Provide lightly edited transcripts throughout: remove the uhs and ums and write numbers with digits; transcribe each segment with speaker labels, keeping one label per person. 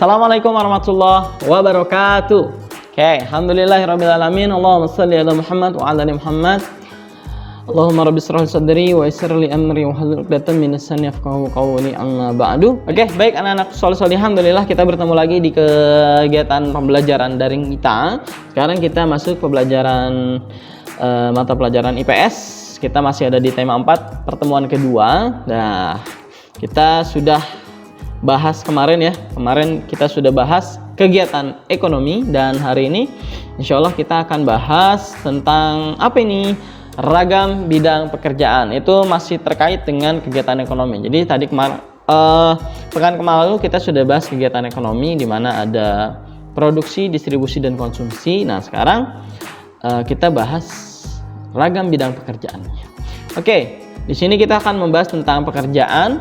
Speaker 1: Assalamualaikum warahmatullahi wabarakatuh. Oke, alhamdulillahirabbil alamin. Allahumma shalli ala Muhammad wa ala ali Muhammad. Allahumma rabbi shrah li sadri wa yassir li amri wa hlul 'uqdatam min lisani yafqahu qawli, amma ba'du. Oke, baik anak-anak soleh, alhamdulillah kita bertemu lagi di kegiatan pembelajaran daring kita. Sekarang kita masuk pembelajaran mata pelajaran IPS. Kita masih ada di tema 4, pertemuan kedua. Nah, kita sudah bahas kemarin ya. Kemarin kita sudah bahas kegiatan ekonomi, dan hari ini insya Allah kita akan bahas tentang apa ini? Ragam bidang pekerjaan. Itu masih terkait dengan kegiatan ekonomi. Jadi tadi pekan kemarin kita sudah bahas kegiatan ekonomi di mana ada produksi, distribusi, dan konsumsi. Nah, sekarang kita bahas ragam bidang pekerjaan. Oke, di sini kita akan membahas tentang pekerjaan,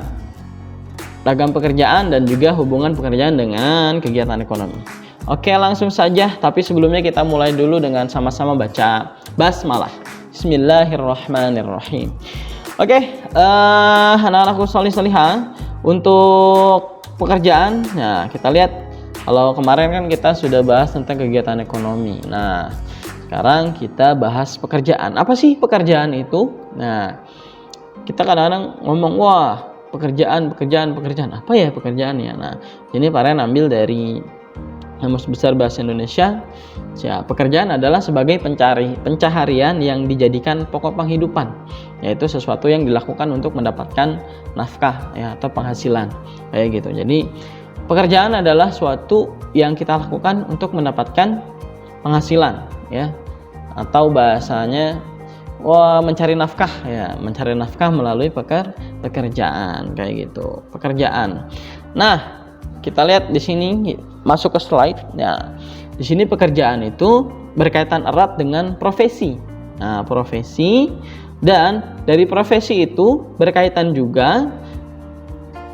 Speaker 1: ragam pekerjaan, dan juga hubungan pekerjaan dengan kegiatan ekonomi. Oke, langsung saja. Tapi sebelumnya kita mulai dulu dengan sama-sama baca basmalah. Bismillahirrahmanirrahim. Oke, anak-anakku solih-solihah, untuk pekerjaan, nah kita lihat kalau kemarin kan kita sudah bahas tentang kegiatan ekonomi. Nah, sekarang kita bahas pekerjaan. Apa sih pekerjaan itu? Nah, kita kadang-kadang ngomong, wah, pekerjaan. Apa ya pekerjaannya? Nah, ini Paren ambil dari Kamus Besar Bahasa Indonesia. Ya, pekerjaan adalah sebagai pencaharian yang dijadikan pokok penghidupan, yaitu sesuatu yang dilakukan untuk mendapatkan nafkah ya, atau penghasilan kayak gitu. Jadi pekerjaan adalah suatu yang kita lakukan untuk mendapatkan penghasilan ya, atau bahasanya mencari nafkah ya, mencari nafkah melalui pekerjaan kayak gitu. Pekerjaan. Nah, kita lihat di sini, masuk ke slide ya. Di sini pekerjaan itu berkaitan erat dengan profesi. Nah, profesi, dan dari profesi itu berkaitan juga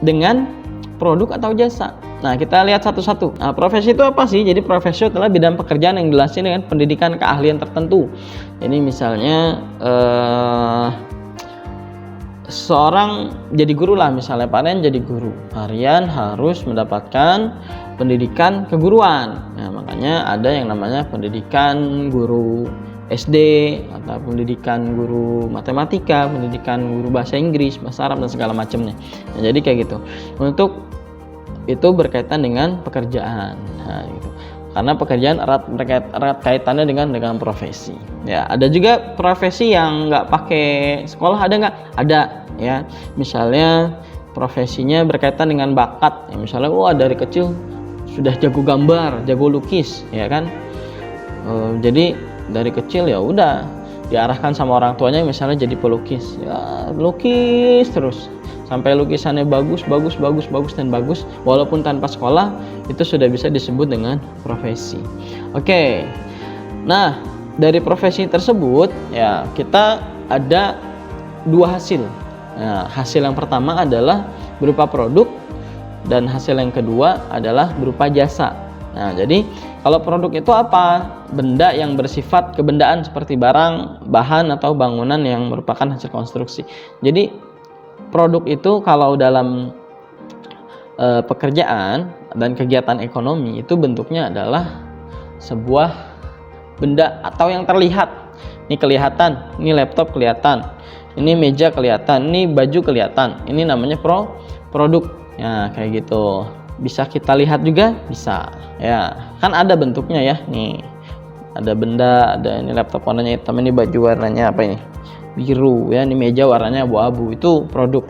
Speaker 1: dengan produk atau jasa. Nah, kita lihat satu-satu. Nah, profesi itu apa sih? Jadi profesi adalah bidang pekerjaan yang dilatih dengan pendidikan keahlian tertentu. Jadi misalnya seorang jadi guru lah, misalnya Paren jadi guru, Paren harus mendapatkan pendidikan keguruan. Nah, makanya ada yang namanya pendidikan guru SD, atau pendidikan guru matematika, pendidikan guru bahasa Inggris, bahasa Arab, dan segala macamnya. Nah, jadi kayak gitu. Untuk itu berkaitan dengan pekerjaan. Nah, gitu. Karena pekerjaan erat kaitannya dengan profesi. Ya, ada juga profesi yang nggak pakai sekolah, ada nggak? Ada ya. Misalnya profesinya berkaitan dengan bakat. Ya, misalnya, dari kecil sudah jago gambar, jago lukis, ya kan? Jadi dari kecil ya udah diarahkan sama orang tuanya, misalnya jadi pelukis. Ya, lukis terus sampai lukisannya bagus dan bagus, walaupun tanpa sekolah, itu sudah bisa disebut dengan profesi. Oke. Nah, dari profesi tersebut ya kita ada dua hasil. Nah, hasil yang pertama adalah berupa produk, dan hasil yang kedua adalah berupa jasa. Nah, jadi kalau produk itu apa? Benda yang bersifat kebendaan seperti barang, bahan, atau bangunan yang merupakan hasil konstruksi. Jadi produk itu kalau dalam pekerjaan dan kegiatan ekonomi itu bentuknya adalah sebuah benda atau yang terlihat. Ini kelihatan, ini laptop kelihatan, ini meja kelihatan, ini baju kelihatan. Ini namanya produk. Ya, kayak gitu. Bisa kita lihat juga, bisa. Ya, kan ada bentuknya ya. Nih, ada benda, ada ini laptop warnanya hitam, ini baju warnanya apa ini? Biru ya, ini meja warnanya abu-abu, itu produk.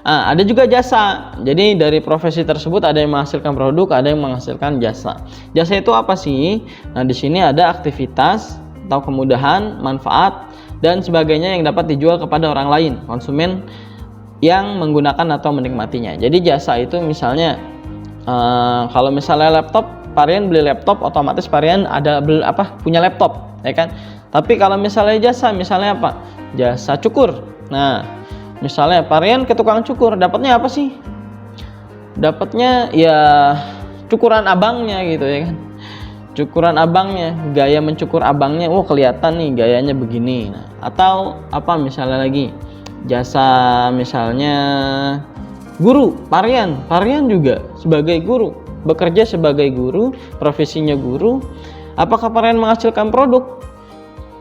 Speaker 1: Ada juga jasa. Jadi dari profesi tersebut ada yang menghasilkan produk, ada yang menghasilkan jasa. Jasa itu apa sih? Nah, di sini ada aktivitas atau kemudahan, manfaat, dan sebagainya yang dapat dijual kepada orang lain, konsumen yang menggunakan atau menikmatinya. Jadi jasa itu misalnya kalau misalnya laptop, Paren beli laptop, otomatis Paren punya laptop, ya kan? Tapi kalau misalnya jasa, misalnya apa? Jasa cukur. Nah, misalnya Paren ke tukang cukur, dapatnya apa sih? Dapatnya ya cukuran abangnya gitu, ya kan? Cukuran abangnya, gaya mencukur abangnya, kelihatan nih gayanya begini. Nah, atau apa misalnya lagi? Jasa misalnya guru, Paren juga sebagai guru. bekerja sebagai guru, profesinya guru, apakah Parian menghasilkan produk?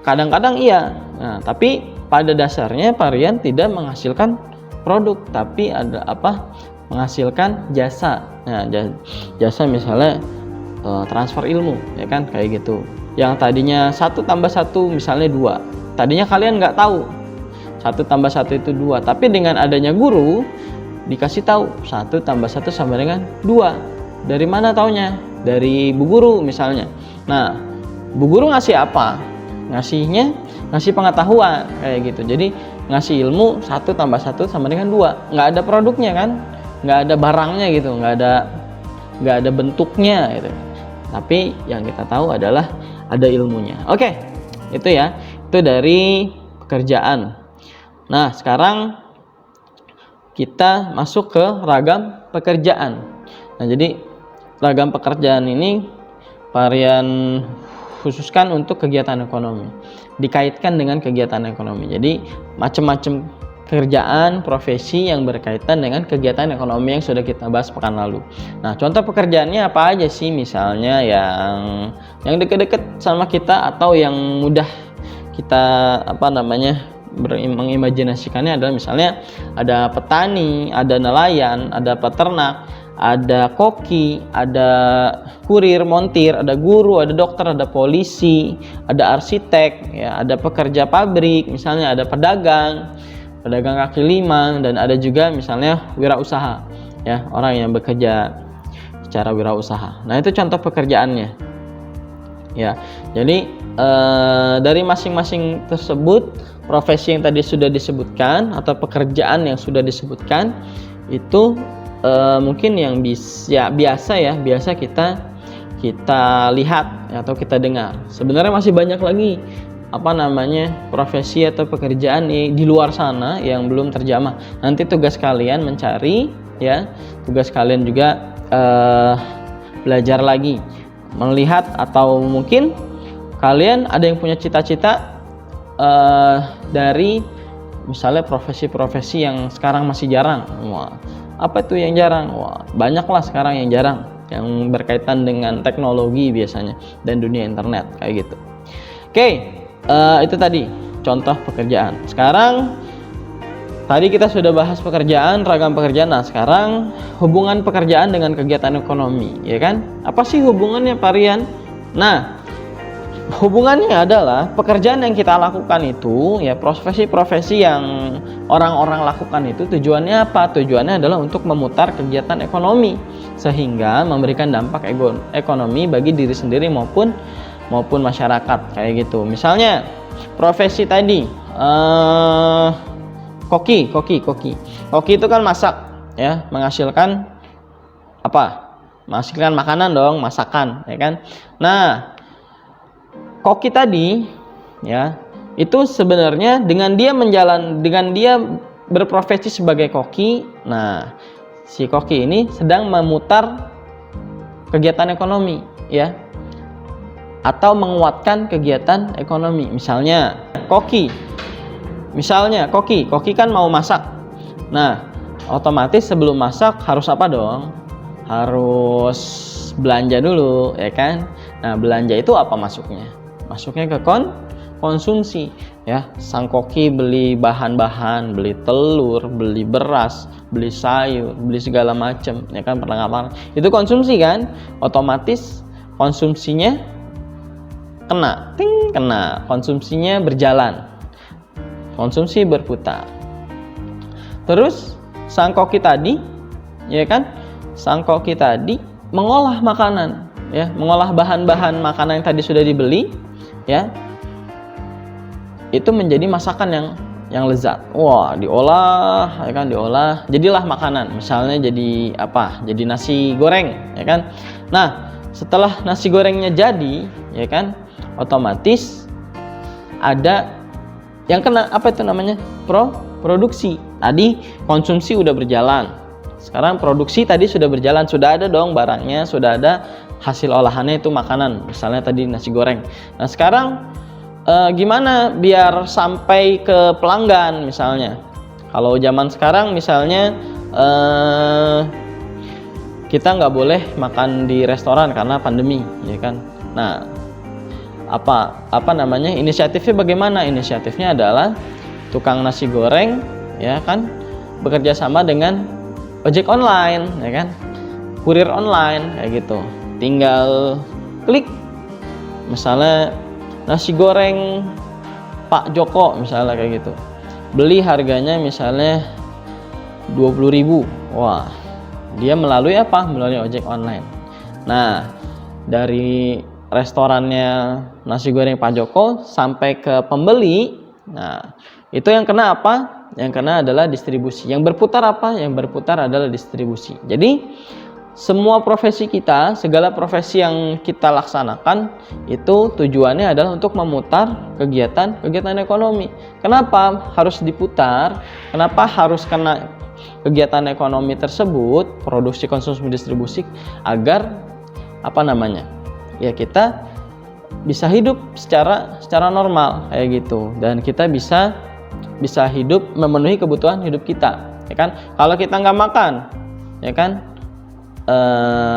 Speaker 1: Kadang-kadang iya. Nah, tapi pada dasarnya Parian tidak menghasilkan produk, tapi ada apa? Menghasilkan jasa. Nah, jasa misalnya transfer ilmu, ya kan, kayak gitu. Yang tadinya 1 tambah 1 misalnya 2. Tadinya kalian nggak tahu 1 tambah 1 itu 2, tapi dengan adanya guru dikasih tahu 1 tambah 1 sama dengan 2. Dari mana taunya? Dari bu guru misalnya. Nah, bu guru ngasih apa? Ngasih pengetahuan kayak gitu. Jadi ngasih ilmu 1 tambah 1 sama dengan 2. Nggak ada produknya kan? Nggak ada barangnya gitu, nggak ada bentuknya gitu. Tapi yang kita tahu adalah ada ilmunya. Oke, itu ya. Itu dari pekerjaan. Nah, sekarang kita masuk ke ragam pekerjaan. Nah, jadi ragam pekerjaan ini Parian khususkan untuk kegiatan ekonomi, dikaitkan dengan kegiatan ekonomi. Jadi macam-macam pekerjaan, profesi yang berkaitan dengan kegiatan ekonomi yang sudah kita bahas pekan lalu. Nah, contoh pekerjaannya apa aja sih? Misalnya yang deket-deket sama kita atau yang mudah kita mengimajinasikannya adalah misalnya ada petani, ada nelayan, ada peternak, ada koki, ada kurir, montir, ada guru, ada dokter, ada polisi, ada arsitek, ya, ada pekerja pabrik, misalnya ada pedagang kaki lima, dan ada juga misalnya wirausaha, ya, orang yang bekerja secara wirausaha. Nah, itu contoh pekerjaannya, ya. Jadi dari masing-masing tersebut, profesi yang tadi sudah disebutkan atau pekerjaan yang sudah disebutkan itu mungkin yang biasa kita lihat atau kita dengar. Sebenarnya masih banyak lagi profesi atau pekerjaan di luar sana yang belum terjamah. Nanti tugas kalian mencari, ya, tugas kalian juga belajar lagi, melihat, atau mungkin kalian ada yang punya cita-cita dari misalnya profesi-profesi yang sekarang masih jarang. Wah, apa itu yang jarang? Wah, banyaklah sekarang yang jarang, yang berkaitan dengan teknologi biasanya dan dunia internet kayak gitu. Oke. Itu tadi contoh pekerjaan. Sekarang tadi kita sudah bahas pekerjaan, ragam pekerjaan. Nah, sekarang hubungan pekerjaan dengan kegiatan ekonomi, ya kan? Apa sih hubungannya, Parian? Nah, hubungannya adalah pekerjaan yang kita lakukan itu, ya, profesi-profesi yang orang-orang lakukan itu tujuannya apa? Tujuannya adalah untuk memutar kegiatan ekonomi sehingga memberikan dampak ekonomi bagi diri sendiri maupun masyarakat kayak gitu. Misalnya profesi tadi koki itu kan masak, ya, menghasilkan makanan dong, masakan, ya kan. Nah, koki tadi, ya, itu sebenarnya dengan dia berprofesi sebagai koki, nah, si koki ini sedang memutar kegiatan ekonomi, ya, atau menguatkan kegiatan ekonomi. Misalnya koki kan mau masak. Nah, otomatis sebelum masak harus apa dong? Harus belanja dulu, ya kan? Nah, belanja itu apa masuknya? Masuknya ke konsumsi, ya. Sang koki beli bahan-bahan, beli telur, beli beras, beli sayur, beli segala macam, ya kan, perlengkapan. Itu konsumsi kan? Otomatis konsumsinya kena, konsumsinya berjalan, konsumsi berputar. Terus sang koki tadi, ya kan, sang koki tadi mengolah makanan, ya, mengolah bahan-bahan makanan yang tadi sudah dibeli, ya, itu menjadi masakan yang lezat. Wah, diolah, ya kan, jadilah makanan. Misalnya jadi Jadi nasi goreng, ya kan. Nah, setelah nasi gorengnya jadi, ya kan, otomatis ada yang kena produksi. Tadi konsumsi udah berjalan, sekarang produksi tadi sudah berjalan, sudah ada dong barangnya, sudah ada hasil olahannya, itu makanan, misalnya tadi nasi goreng. Nah, sekarang gimana biar sampai ke pelanggan? Misalnya kalau zaman sekarang misalnya kita nggak boleh makan di restoran karena pandemi, ya kan. Nah, apa namanya, inisiatifnya bagaimana? Inisiatifnya adalah tukang nasi goreng, ya kan, bekerja sama dengan ojek online, ya kan, kurir online kayak gitu. Tinggal klik, misalnya nasi goreng Pak Joko misalnya kayak gitu, beli harganya misalnya 20.000. Wah, dia melalui apa? Melalui ojek online. Nah, dari restorannya nasi goreng Pak Joko sampai ke pembeli, nah itu yang kena apa? Yang kena adalah distribusi. Yang berputar apa? Yang berputar adalah distribusi. Jadi semua profesi kita, segala profesi yang kita laksanakan itu tujuannya adalah untuk memutar kegiatan ekonomi. Kenapa harus diputar? Kenapa harus kena kegiatan ekonomi tersebut, produksi, konsumsi, distribusi, agar apa namanya? Ya, kita bisa hidup secara normal kayak gitu, dan kita bisa hidup memenuhi kebutuhan hidup kita, ya kan? Kalau kita nggak makan, ya kan,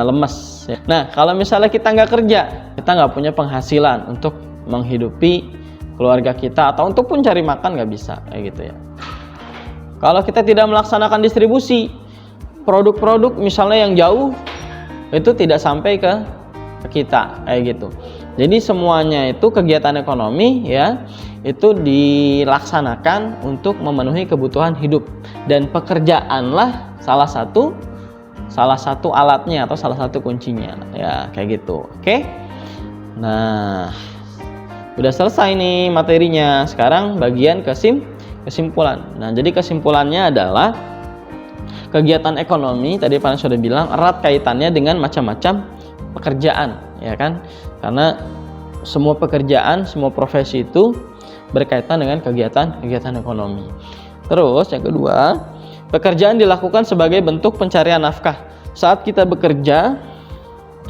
Speaker 1: lemes. Nah, kalau misalnya kita nggak kerja, kita nggak punya penghasilan untuk menghidupi keluarga kita atau untuk pun cari makan, nggak bisa kayak gitu ya. Kalau kita tidak melaksanakan distribusi, produk-produk misalnya yang jauh itu tidak sampai ke kita kayak gitu. Jadi semuanya itu kegiatan ekonomi, ya, itu dilaksanakan untuk memenuhi kebutuhan hidup, dan pekerjaanlah salah satu alatnya atau salah satu kuncinya, ya kayak gitu. Oke. Nah, udah selesai nih materinya. Sekarang bagian kesimpulan. Nah, jadi kesimpulannya adalah kegiatan ekonomi tadi Pak sudah bilang erat kaitannya dengan macam-macam pekerjaan, ya kan? Karena semua pekerjaan, semua profesi itu berkaitan dengan kegiatan ekonomi. Terus yang kedua, pekerjaan dilakukan sebagai bentuk pencarian nafkah. Saat kita bekerja,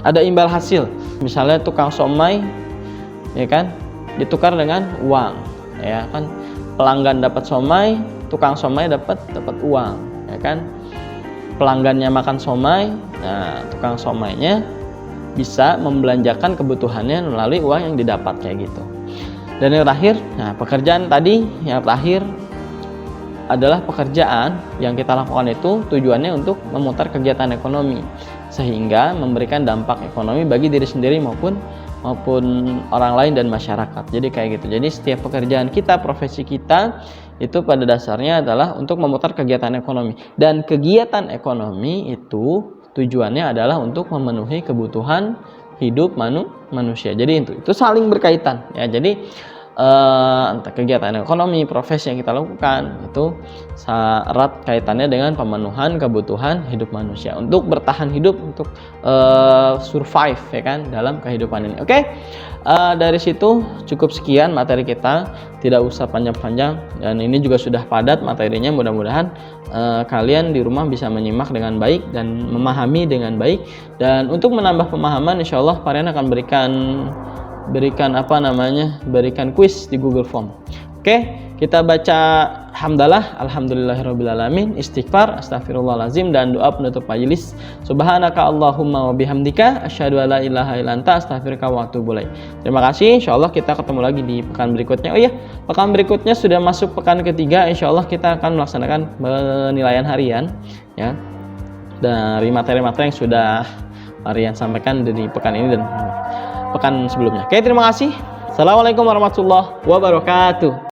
Speaker 1: ada imbal hasil. Misalnya tukang somai, ya kan, ditukar dengan uang, ya kan. Pelanggan dapat somai, tukang somai dapat uang, ya kan. Pelanggannya makan somai, nah tukang somainya bisa membelanjakan kebutuhannya melalui uang yang didapat kayak gitu. Dan yang terakhir, nah pekerjaan tadi yang terakhir adalah pekerjaan yang kita lakukan itu tujuannya untuk memutar kegiatan ekonomi sehingga memberikan dampak ekonomi bagi diri sendiri maupun orang lain dan masyarakat. Jadi kayak gitu. Jadi setiap pekerjaan kita, profesi kita itu pada dasarnya adalah untuk memutar kegiatan ekonomi, dan kegiatan ekonomi itu tujuannya adalah untuk memenuhi kebutuhan hidup manusia. Jadi itu saling berkaitan, ya. Jadi entah kegiatan ekonomi, profesi yang kita lakukan itu erat kaitannya dengan pemenuhan kebutuhan hidup manusia untuk bertahan hidup, untuk survive, ya kan, dalam kehidupan ini. Oke. Dari situ cukup sekian materi kita, tidak usah panjang-panjang, dan ini juga sudah padat materinya. Mudah-mudahan kalian di rumah bisa menyimak dengan baik dan memahami dengan baik. Dan untuk menambah pemahaman, insya Allah Parian akan berikan kuis di Google Form. Oke, kita baca hamdalah, alhamdulillahirrabbilalamin, istighfar, astagfirullahalazim, dan doa penutup majelis. Subhanaka Allahumma wa bihamdika asyhadu an la ilaha illa anta astaghfiruka wa atubu ilaik. Terima kasih. Insyaallah kita ketemu lagi di pekan berikutnya. Oh iya, pekan berikutnya sudah masuk pekan ketiga. Insyaallah kita akan melaksanakan penilaian harian, ya, dari materi-materi yang sudah Parian sampaikan dari pekan ini dan pekan sebelumnya. Oke, terima kasih. Assalamualaikum warahmatullahi wabarakatuh.